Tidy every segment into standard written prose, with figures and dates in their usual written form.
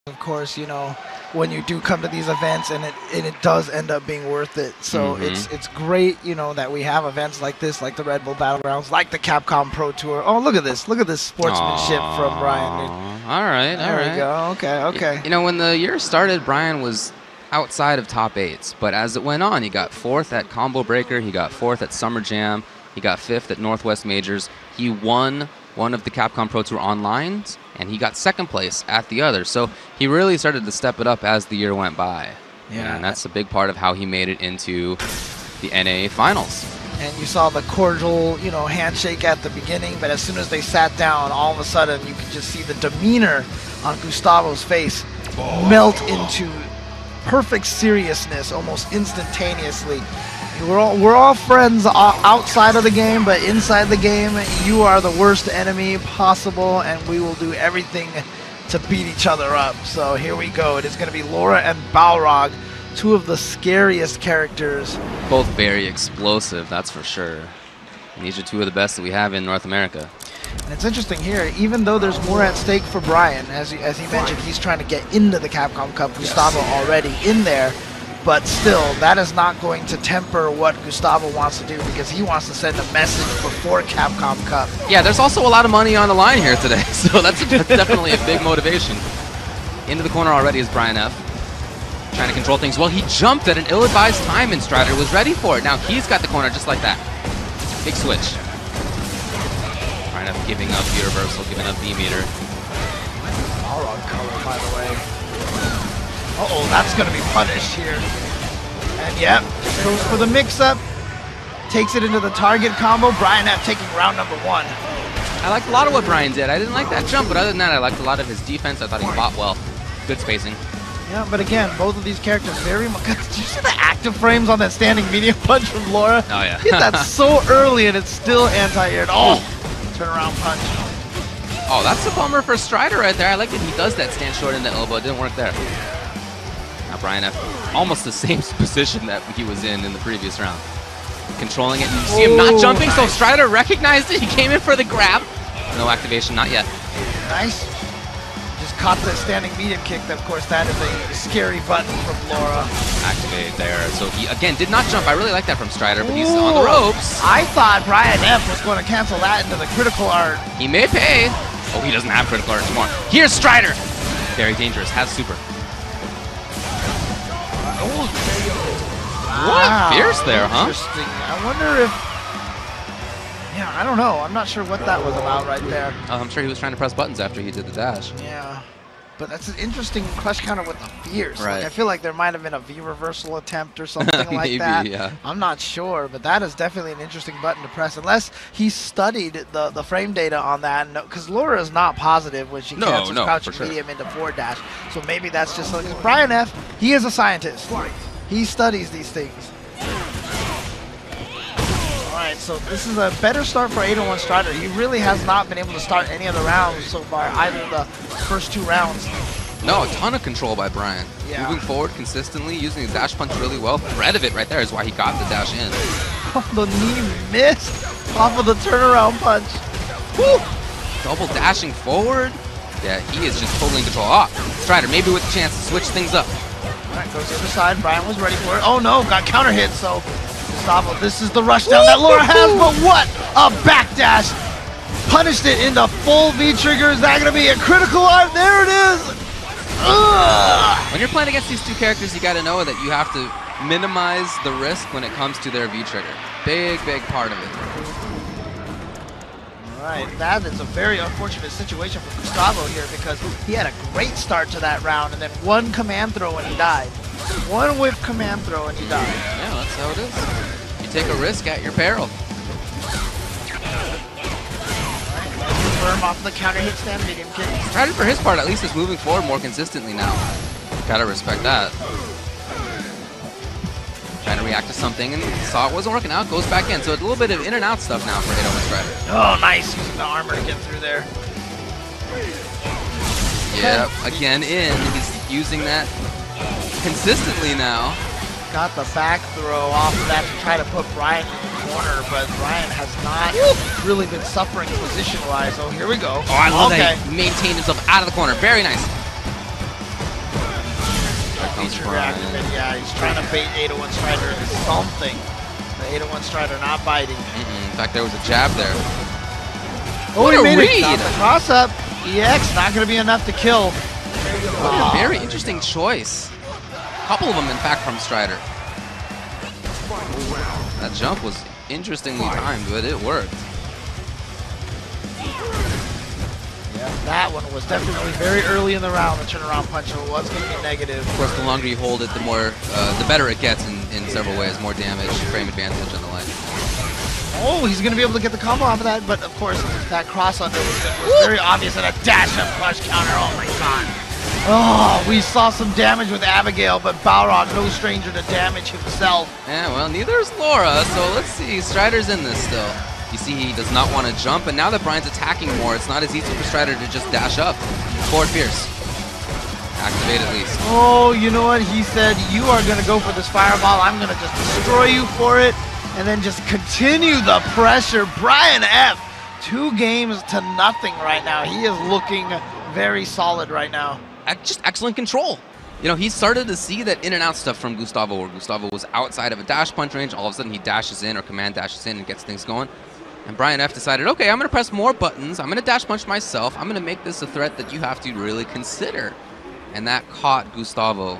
Of course, you know, when you do come to these events, and it does end up being worth it. So it's great, you know, that we have events like this, like the Red Bull Battlegrounds, like the Capcom Pro Tour. Oh, look at this sportsmanship from Brian. Dude. All right, there we go. Okay. You know, when the year started, Brian was outside of top 8s, but as it went on, he got 4th at Combo Breaker, he got 4th at Summer Jam, he got 5th at Northwest Majors. He won one of the Capcom Pro Tour Online, and he got 2nd place at the other. So he really started to step it up as the year went by. Yeah. And that's a big part of how he made it into the NA finals. And you saw the cordial, you know, handshake at the beginning, but as soon as they sat down, all of a sudden you could just see the demeanor on Gustavo's face melt into perfect seriousness almost instantaneously. We're all friends outside of the game, but inside the game, you are the worst enemy possible, and we will do everything to beat each other up. So here we go. It is going to be Laura and Balrog, two of the scariest characters. Both very explosive, that's for sure. And these are two of the best that we have in North America. And it's interesting here, even though there's more at stake for Brian, as he mentioned, he's trying to get into the Capcom Cup. Gustavo already in there. But still, that is not going to temper what Gustavo wants to do, because he wants to send a message before Capcom Cup. Yeah, there's also a lot of money on the line here today, so that's definitely a big motivation. Into the corner already is Brian F. Trying to control things. Well, he jumped at an ill-advised time, and Strider was ready for it. Now he's got the corner just like that. Big switch. Brian F giving up V reversal, giving up V meter. Balrog color, by the way. Uh-oh, that's going to be punished here. And yep, just goes for the mix-up. Takes it into the target combo. Brian F taking round number 1. I liked a lot of what Brian did. I didn't like that jump, but other than that, I liked a lot of his defense. I thought he fought well. Good spacing. Yeah, but again, both of these characters very much... Did you see the active frames on that standing medium punch from Laura? Oh, yeah. Hit that so early, and it's still anti-aired. Oh, turnaround punch. Oh, that's a bummer for Strider right there. I like that he does that stand short in the elbow. It didn't work there. Now Brian F, almost the same position that he was in the previous round. Controlling it, and you see him not jumping, nice. So Strider recognized it. He came in for the grab. No activation, not yet. Nice. Just caught the standing medium kick. Of course, that is a scary button from Laura. Activate there. So he, again, did not jump. I really like that from Strider, but he's on the ropes. I thought Brian F was going to cancel that into the critical art. He may pay. Oh, he doesn't have critical art anymore. Here's Strider. Very dangerous. Has super. What? Fierce there, huh? Interesting. I wonder if... Yeah, I don't know. I'm not sure what that was about right there. I'm sure he was trying to press buttons after he did the dash. Yeah. But that's an interesting clutch counter with the fierce. Right. Like, I feel like there might have been a V reversal attempt or something like Maybe, that. Yeah. I'm not sure, but that is definitely an interesting button to press. Unless he studied the frame data on that, because Laura is not positive when she cancels crouching medium into forward dash. So maybe that's just like, Brian F, he is a scientist. He studies these things. Alright, so this is a better start for 801 Strider. He really has not been able to start any of the rounds so far, either of the first 2 rounds. No, a ton of control by Brian. Yeah. Moving forward consistently, using the dash punch really well. Threat of it right there is why he got the dash in. Oh, the knee missed off of the turnaround punch. Woo! Double dashing forward. Yeah, he is just totally in control. Ah, Strider maybe with a chance to switch things up. Alright, goes to the other side. Brian was ready for it. Oh no, got counter hit, so Gustavo, this is the rushdown that Laura has, but what a backdash! Punished it into full V-trigger. Is that going to be a critical art? There it is! Ugh. When you're playing against these two characters, you got to know that you have to minimize the risk when it comes to their V-trigger. Big, big part of it. Alright, that is a very unfortunate situation for Gustavo here, because he had a great start to that round, and then one command throw and he died. One whip command throw and he died. Yeah, that's how it is. You take a risk at your peril. Firm off the counter hit stand medium kick. Strider, for his part, at least is moving forward more consistently now. Gotta respect that. Trying to react to something and saw it wasn't working out, goes back in. So a little bit of in and out stuff now for 801 Strider. Oh, nice. Using the armor to get through there. Yeah, again in. He's using that consistently now. Got the back throw off of that to try to put Brian in the corner, but Brian has not really been suffering position-wise. Oh, here we go. Oh, I love that he maintained himself out of the corner. Very nice. comes Brian. Yeah, he's trying to bait 801 Strider into something. The 801 Strider not biting. In fact, there was a jab there. Oh, what a read! Got the cross up. EX not going to be enough to kill. What a very interesting choice. A couple of them, in fact, from Strider. That jump was interestingly timed, but it worked. Yeah, that one was definitely very early in the round. The turnaround punch, so it was going to be negative. Of course, the longer you hold it, the better it gets in several ways. More damage, frame advantage, and the like. Oh, he's going to be able to get the combo off of that, but of course, that cross under was very obvious, and a dash and flush counter. Oh my god. Oh, we saw some damage with Abigail, but Balrog, no stranger to damage himself. Yeah, well, neither is Laura, so let's see. Strider's in this still. You see he does not want to jump, and now that Brian's attacking more, it's not as easy for Strider to just dash up. Forward Fierce. Activate at least. Oh, you know what? He said, you are going to go for this fireball. I'm going to just destroy you for it, and then just continue the pressure. Brian F, 2 games to nothing right now. He is looking very solid right now. Just excellent control. You know, he started to see that in and out stuff from Gustavo, where Gustavo was outside of a dash punch range. All of a sudden, he dashes in or command dashes in and gets things going. And Brian F decided, okay, I'm going to press more buttons. I'm going to dash punch myself. I'm going to make this a threat that you have to really consider. And that caught Gustavo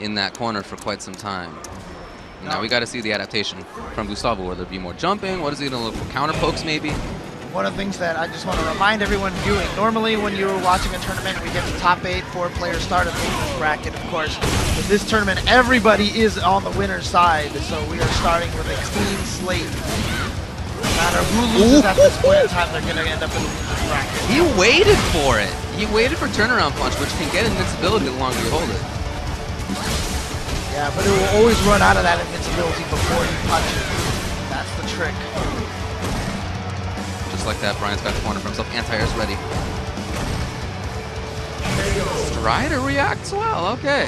in that corner for quite some time. Now we got to see the adaptation from Gustavo. Will there be more jumping? What is he going to look for? Counter pokes, maybe? One of the things that I just want to remind everyone viewing, normally when you're watching a tournament, we get the top 8 4-player start of the bracket, of course. With this tournament, everybody is on the winner's side, so we are starting with a clean slate. No matter who loses at this point in time, they're going to end up in the loser's bracket. He waited for it. He waited for turnaround punch, which can get invincibility the longer you hold it. Yeah, but it will always run out of that invincibility before you punch it. That's the trick. Just like that, Brian's got the corner for himself. Anti-air's ready. Strider reacts well, okay.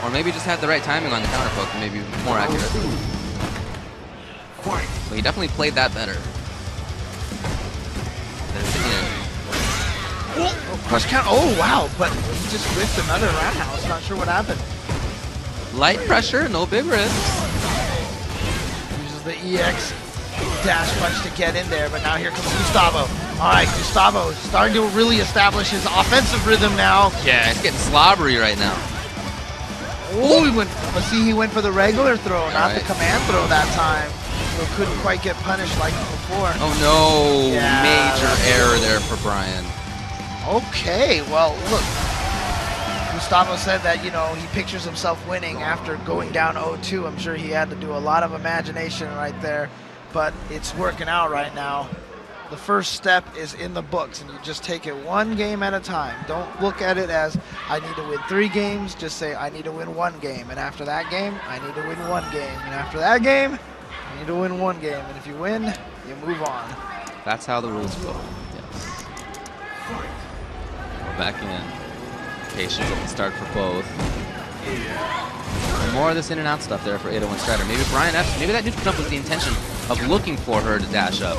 Or maybe just had the right timing on the counter poke and maybe more accurate. So he definitely played that better. There's the in. Oh, crush count. Oh, wow. But he just whiffed another roundhouse. Not sure what happened. Light pressure, no big risks. Uses the EX dash punch to get in there, but now here comes Gustavo. All right, Gustavo starting to really establish his offensive rhythm now. Yeah, it's getting slobbery right now. Oh, let's see, he went for the regular throw, not the command throw that time. So couldn't quite get punished like before. Oh no, yeah, major error there for Brian. Okay, well, look. Gustavo said that, you know, he pictures himself winning after going down 0-2. I'm sure he had to do a lot of imagination right there. But it's working out right now. The first step is in the books, and you just take it one game at a time. Don't look at it as, I need to win 3 games. Just say, I need to win 1 game. And after that game, I need to win 1 game. And after that game, I need to win 1 game. And if you win, you move on. That's how the rules go. Yes. We're back in. Patience at the start for both. And more of this in and out stuff there for 801 Strider. Maybe Brian F, maybe that neutral jump was the intention of looking for her to dash up.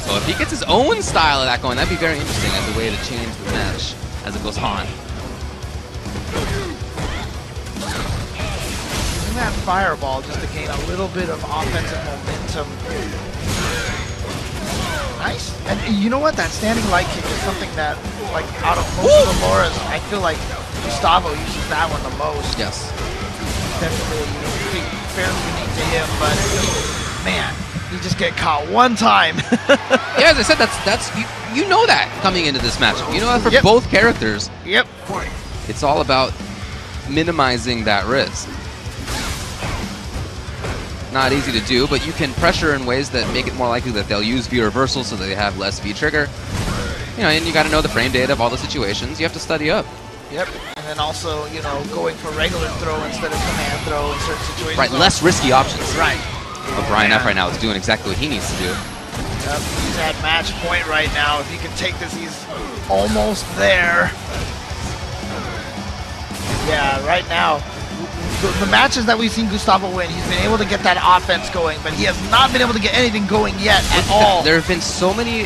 So if he gets his own style of that going, that'd be very interesting as a way to change the match as it goes on. Using that fireball just to gain a little bit of offensive momentum. Nice. And you know what? That standing light kick is something that, like, out of most of the Lauras, I feel like Gustavo uses that one the most. Yes. Definitely fairly unique to him, but man, you just get caught one time. Yeah, as I said, that's you know that coming into this matchup. You know that for both characters. Yep. It's all about minimizing that risk. Not easy to do, but you can pressure in ways that make it more likely that they'll use V reversal so that they have less V trigger. You know, and you got to know the frame data of all the situations. You have to study up. Yep, and then also, you know, going for regular throw instead of command throw in certain situations. Right, less risky options. Right. But Brian F right now is doing exactly what he needs to do. Yep, he's at match point right now. If he can take this, he's almost there. Yeah, right now, the matches that we've seen Gustavo win, he's been able to get that offense going, but he has not been able to get anything going yet at all. There have been so many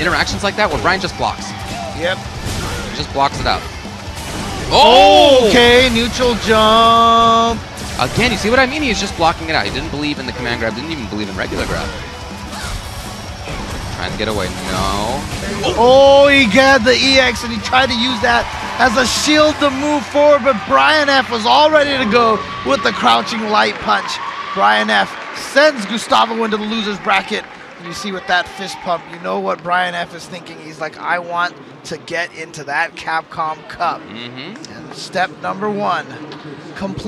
interactions like that where Brian just blocks. Yep. just blocks it out. Oh, okay, neutral jump. Again, you see what I mean? He's just blocking it out. He didn't believe in the command grab, didn't even believe in regular grab. Trying to get away. No. Oh, he got the EX and he tried to use that as a shield to move forward, but Brian F was all ready to go with the crouching light punch. Brian F sends Gustavo into the loser's bracket. And you see with that fist pump, you know what Brian F is thinking. He's like, I want to get into that Capcom Cup. And step number 1, complete.